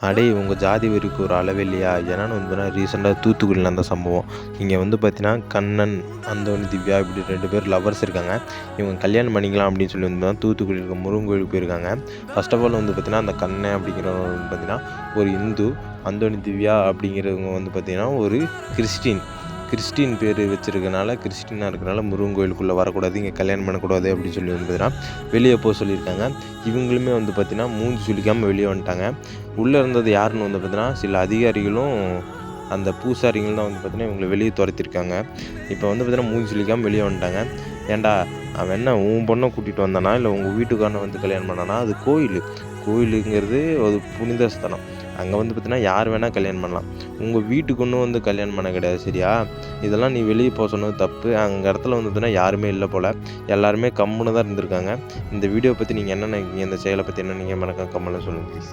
அடே உங்கள் ஜாதி வெறிக்கு ஒரு அளவே இல்லையா? ஏன்னான்னு வந்து ரீசெண்டாக தூத்துக்குடியில் நடந்த சம்பவம். இங்கே வந்து பார்த்தீங்கன்னா கண்ணன், அந்தோணி, திவ்யா இப்படி 2 பேர் லவர்ஸ் இருக்காங்க. இவங்க கல்யாணம் பண்ணிக்கலாம் அப்படின்னு சொல்லி வந்து தான் தூத்துக்குடியில் இருக்க முருகன் கோயிலுக்கு போயிருக்காங்க. ஃபர்ஸ்ட் ஆஃப் ஆல் வந்து பார்த்தீங்கன்னா அந்த கண்ணன் அப்படிங்கிறவங்க வந்து பார்த்தீங்கன்னா ஒரு இந்து, அந்தோணி, திவ்யா அப்படிங்கிறவங்க வந்து பார்த்தீங்கன்னா ஒரு கிறிஸ்டின் பேர் வச்சுருக்கனால, கிறிஸ்டினாக இருக்கனால முருகன் கோயிலுக்குள்ளே வரக்கூடாது, இங்கே கல்யாணம் பண்ணக்கூடாது அப்படின்னு சொல்லி வந்து பார்த்தீங்கன்னா வெளியே போக சொல்லியிருக்காங்க. இவங்களுமே வந்து பார்த்தீங்கன்னா மூஞ்சி சுளிக்காமல் வெளியே வந்துட்டாங்க. உள்ளே இருந்தது யாருன்னு வந்து பார்த்தீங்கன்னா சில அதிகாரிகளும் அந்த பூசாரிகளும் தான் வந்து பார்த்தீங்கன்னா இவங்களை வெளியே துரத்திருக்காங்க. இப்போ வந்து பார்த்தீங்கன்னா மூஞ்சி சுளிக்காமல் வெளியே வந்துட்டாங்க. ஏன்டா அவன் என்ன உன் பொண்ணை கூட்டிகிட்டு வந்தானா, இல்லை உங்கள் வீட்டுக்காரனை வந்து கல்யாணம் பண்ணானா? அது கோயிலுங்கிறது ஒரு புனித ஸ்தலம். அங்கே வந்து பார்த்தீங்கன்னா யார் வேணால் கல்யாணம் பண்ணலாம். உங்கள் வீட்டுக்கு ஒன்றும் வந்து கல்யாணம் பண்ண கிடையாது, சரியா? இதெல்லாம் நீ வெளியே போக சொன்னது தப்பு. அங்கே இடத்துல வந்து பார்த்தீங்கன்னா யாருமே இல்லை போல், எல்லாருமே கம்முன்னு தான் இருந்திருக்காங்க. இந்த வீடியோ பற்றி நீங்கள் என்ன நினைக்கிறீங்க? இந்த செயலை பற்றி என்ன நீங்கள் மறக்காம கமெண்ட்ல சொல்லுங்கள் ப்ளீஸ்.